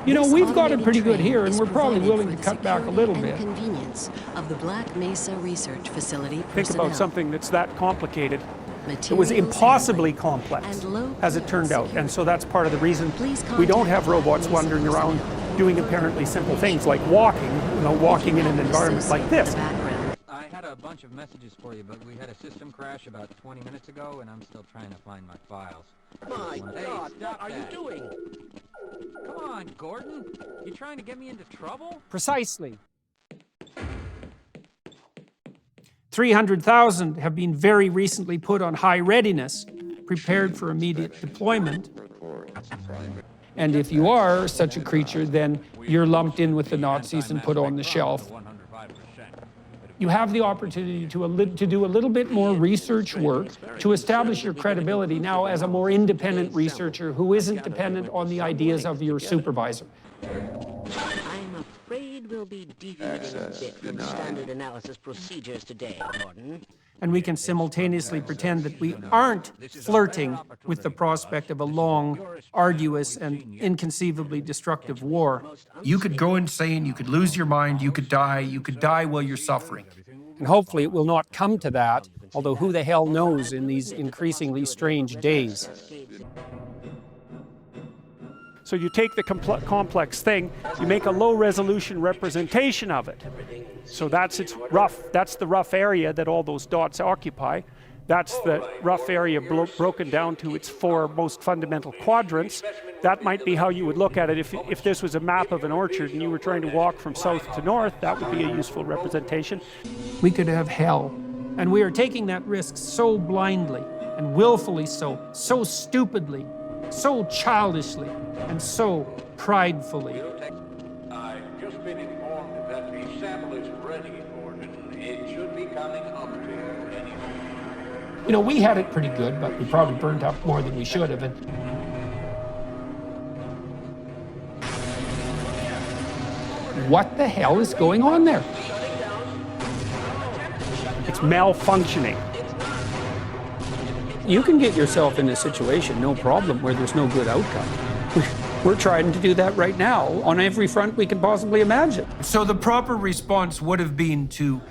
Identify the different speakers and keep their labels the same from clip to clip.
Speaker 1: You know, we've got it pretty good here, and we're probably willing to cut back a little bit.
Speaker 2: Convenience of the Black Mesa Research Facility
Speaker 3: Think about something that's that complicated. It was impossibly complex, as it turned out, and so that's part of the reason we don't have robots wandering around doing apparently simple things like walking, walking in an environment like this.
Speaker 4: I had a bunch of messages for you, but we had a system crash about 20 minutes ago, and I'm still trying to find my files.
Speaker 5: My God, what are you doing?
Speaker 4: Come on, Gordon. You trying to get me into trouble?
Speaker 1: Precisely. 300,000 have been very recently put on high readiness, prepared for immediate deployment. And if you are such a creature, then you're lumped in with the Nazis and put on the shelf. You have the opportunity to do a little bit more research work to establish your credibility now as a more independent researcher who isn't dependent on the ideas of your supervisor.
Speaker 5: I'm afraid we'll be deviating a bit from standard analysis procedures today, Gordon.
Speaker 1: And we can simultaneously pretend that we aren't flirting with the prospect of a long, arduous, and inconceivably destructive war.
Speaker 6: You could go insane, you could lose your mind, you could die while you're suffering.
Speaker 1: And hopefully it will not come to that, although who the hell knows in these increasingly strange days.
Speaker 3: So you take the complex thing, you make a low-resolution representation of it. So that's the rough area that all those dots occupy. That's the rough area broken down to its 4 most fundamental quadrants. That might be how you would look at it if this was a map of an orchard and you were trying to walk from south to north. That would be a useful representation.
Speaker 1: We could have hell, and we are taking that risk so blindly and willfully so stupidly, so childishly, and so pridefully.
Speaker 7: I've just been informed that the sample is ready, Gordon. It should be coming up to you any moment.
Speaker 1: You know, we had it pretty good, but we probably burned up more than we should have. And what the hell is going on there?
Speaker 3: It's malfunctioning.
Speaker 1: You can get yourself in a situation, no problem, where there's no good outcome. We're trying to do that right now on every front we can possibly imagine.
Speaker 6: So the proper response would have been to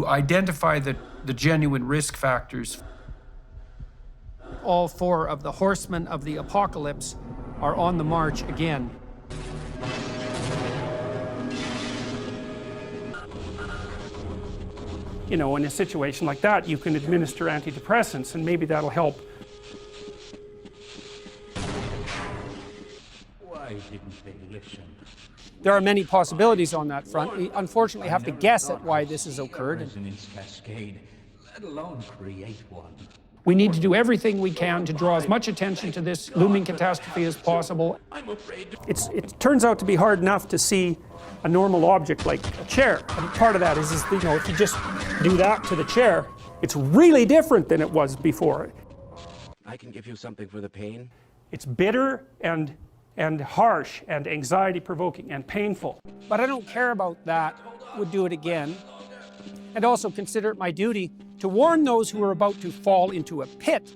Speaker 6: identify the genuine risk factors.
Speaker 1: All 4 of the horsemen of the apocalypse are on the march again.
Speaker 3: You know, in a situation like that, you can administer antidepressants, and maybe that'll help.
Speaker 7: Why didn't they listen?
Speaker 1: There are many possibilities on that front. We unfortunately have to guess at why this has occurred.
Speaker 7: Resonance cascade, let alone create one.
Speaker 1: We need to do everything we can to draw as much attention to this looming catastrophe as possible.
Speaker 7: I'm afraid.
Speaker 3: It turns out to be hard enough to see a normal object like a chair. And part of that is if you just do that to the chair, it's really different than it was before.
Speaker 5: I can give you something for the pain.
Speaker 3: It's bitter and harsh and anxiety-provoking and painful.
Speaker 1: But I don't care about that. Would do it again. And also consider it my duty to warn those who are about to fall into a pit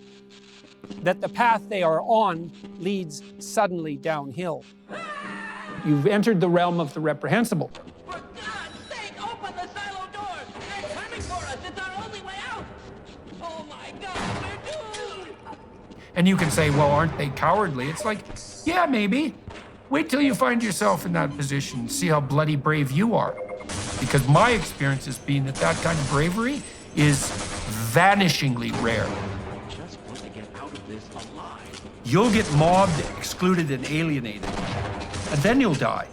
Speaker 1: that the path they are on leads suddenly downhill. You've entered the realm of the reprehensible.
Speaker 5: For God's sake, open the silo doors! They're coming for us! It's our only way out! Oh my God, we're doomed!
Speaker 6: And you can say, well, aren't they cowardly? It's like, yeah, maybe. Wait till you find yourself in that position and see how bloody brave you are. Because my experience has been that kind of bravery is vanishingly rare.
Speaker 5: I just want to get out of this alive.
Speaker 6: You'll get mobbed, excluded, and alienated. And then you'll die.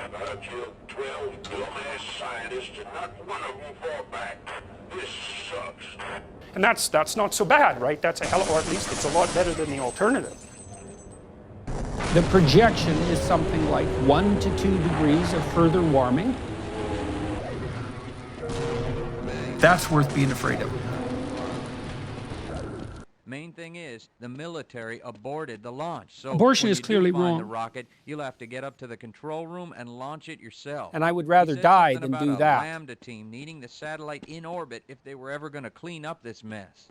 Speaker 7: I killed 12 dumbass scientists and not one of them fought back. This sucks.
Speaker 3: And that's not so bad, right? That's a hell of, or at least it's a lot better than the alternative.
Speaker 1: The projection is something like 1 to 2 degrees of further warming.
Speaker 6: That's worth being afraid of.
Speaker 4: Main thing is, the military aborted the launch. So
Speaker 1: Abortion
Speaker 4: when
Speaker 1: is
Speaker 4: you do
Speaker 1: clearly
Speaker 4: find
Speaker 1: wrong.
Speaker 4: the rocket, you'll have to get up to the control room and launch it yourself.
Speaker 1: And I would
Speaker 4: He
Speaker 1: rather
Speaker 4: said
Speaker 1: die
Speaker 4: something
Speaker 1: than
Speaker 4: about
Speaker 1: do
Speaker 4: a
Speaker 1: that.
Speaker 4: Lambda team needing the satellite in orbit if they were ever going to clean up this mess.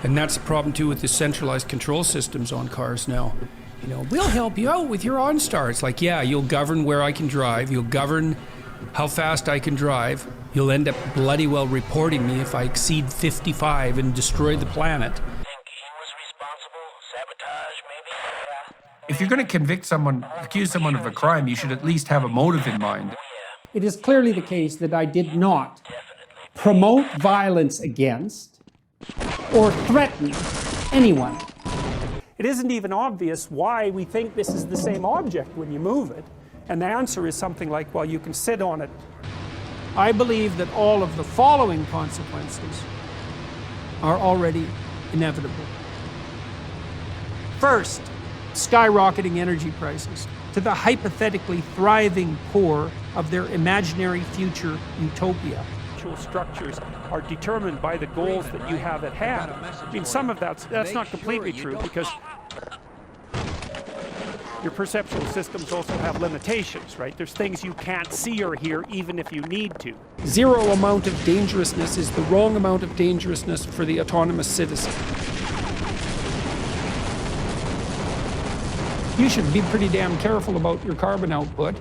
Speaker 8: And that's the problem too with the centralized control systems on cars now. You know, we'll help you out with your OnStar. It's like, yeah, you'll govern where I can drive. You'll govern how fast I can drive. You'll end up bloody well reporting me if I exceed 55 and destroy the planet.
Speaker 9: Think he was responsible? Sabotage, maybe?
Speaker 6: If you're going to convict someone, accuse someone of a crime, you should at least have a motive in mind.
Speaker 1: It is clearly the case that I did not promote violence against or threaten anyone.
Speaker 3: It isn't even obvious why we think this is the same object when you move it. And the answer is something like, well, you can sit on it.
Speaker 1: I believe that all of the following consequences are already inevitable. First, skyrocketing energy prices to the hypothetically thriving poor of their imaginary future utopia.
Speaker 3: Actual structures are determined by the goals that you have at hand. I mean, some of that's not completely true because your perceptual systems also have limitations, right? There's things you can't see or hear even if you need to.
Speaker 1: Zero amount of dangerousness is the wrong amount of dangerousness for the autonomous citizen. You should be pretty damn careful about your carbon output.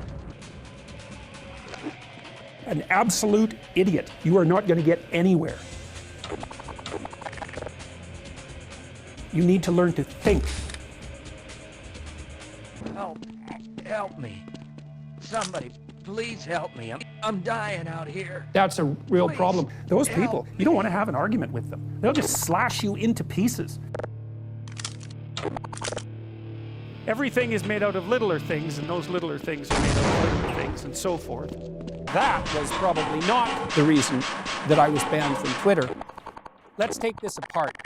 Speaker 3: An absolute idiot. You are not going to get anywhere. You need to learn to think.
Speaker 9: Help me. Somebody, please help me. I'm dying out here.
Speaker 1: That's a real problem.
Speaker 3: Those people, you don't want to have an argument with them. They'll just slash you into pieces. Everything is made out of littler things, and those littler things are made out of littler things, and so forth.
Speaker 1: That was probably not the reason that I was banned from Twitter. Let's take this apart.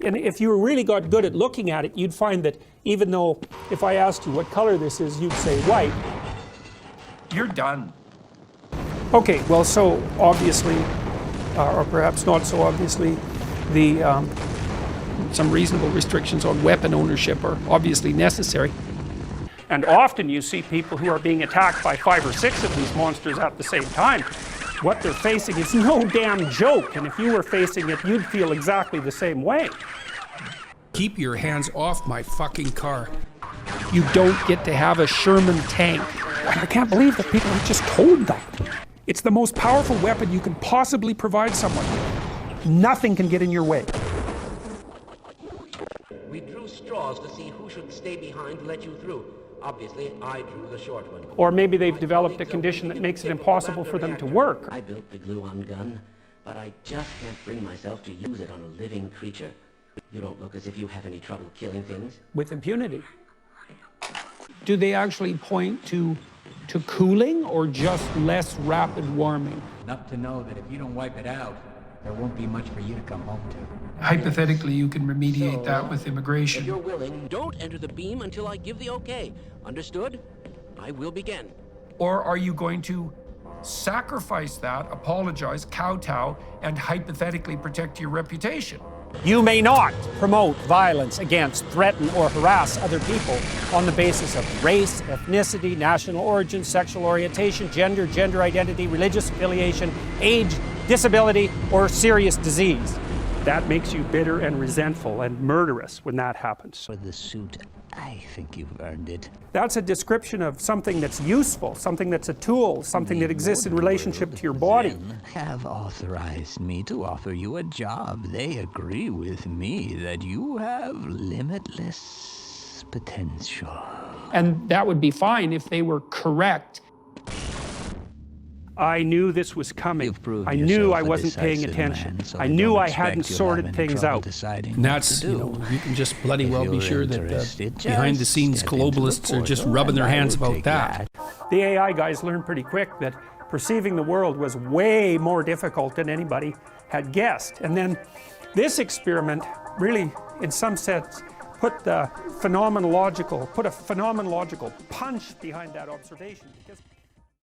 Speaker 3: And if you really got good at looking at it, you'd find that even though if I asked you what color this is, you'd say white.
Speaker 6: You're done.
Speaker 3: Okay, well, so obviously, or perhaps not so obviously,
Speaker 1: Some reasonable restrictions on weapon ownership are obviously necessary.
Speaker 3: and often you see people who are being attacked by 5 or 6 of these monsters at the same time. What they're facing is no damn joke, and if you were facing it, you'd feel exactly the same way.
Speaker 8: Keep your hands off my fucking car.
Speaker 1: You don't get to have a Sherman tank.
Speaker 3: I can't believe that people are just told that. It's the most powerful weapon you can possibly provide someone. Nothing can get in your way.
Speaker 10: We drew straws to see who should stay behind to let you through. Obviously, I drew the short one.
Speaker 3: Or maybe they've developed a condition that makes it impossible for them to work.
Speaker 10: I built the glue-on gun, but I just can't bring myself to use it on a living creature. You don't look as if you have any trouble killing things.
Speaker 1: With impunity. Do they actually point to cooling or just less rapid warming?
Speaker 4: Enough to know that if you don't wipe it out, there won't be much for you to come home to.
Speaker 6: Hypothetically, you can remediate that with
Speaker 10: If
Speaker 6: immigration.
Speaker 10: you're willing, don't enter the beam until I give the okay. Understood? I will begin.
Speaker 6: Or are you going to sacrifice that, apologize, kowtow, and hypothetically protect your reputation?
Speaker 3: You may not promote violence against, threaten, or harass other people on the basis of race, ethnicity, national origin, sexual orientation, gender, gender identity, religious affiliation, age, disability, or serious disease. That makes you bitter and resentful and murderous when that happens.
Speaker 9: For the suit, I think you've earned it.
Speaker 3: That's a description of something that's useful, something that's a tool, something that exists in relationship to your body.
Speaker 9: Zen have authorized me to offer you a job. They agree with me that you have limitless potential.
Speaker 1: And that would be fine if they were correct.
Speaker 3: I knew this was coming.
Speaker 9: You've proved
Speaker 3: I knew
Speaker 9: yourself
Speaker 3: I
Speaker 9: a
Speaker 3: wasn't paying
Speaker 9: decisive
Speaker 3: attention.
Speaker 9: man, so
Speaker 3: I
Speaker 9: I
Speaker 3: knew
Speaker 9: don't
Speaker 3: I
Speaker 9: expect
Speaker 3: hadn't
Speaker 9: you'll
Speaker 3: sorted
Speaker 9: have any
Speaker 3: things
Speaker 9: trouble
Speaker 3: out.
Speaker 9: deciding
Speaker 8: And
Speaker 9: what
Speaker 8: that's,
Speaker 9: to
Speaker 8: you
Speaker 9: do.
Speaker 8: know, you can just bloody
Speaker 9: If
Speaker 8: well be
Speaker 9: you're
Speaker 8: sure that
Speaker 9: interested,
Speaker 8: behind the
Speaker 9: just
Speaker 8: scenes
Speaker 9: step into the
Speaker 8: globalists are just
Speaker 9: portal
Speaker 8: rubbing their
Speaker 9: and I
Speaker 8: hands
Speaker 9: will
Speaker 8: about
Speaker 9: take
Speaker 8: that.
Speaker 3: The AI guys learned pretty quick that perceiving the world was way more difficult than anybody had guessed. And then this experiment really, in some sense, put a phenomenological punch behind that observation. Because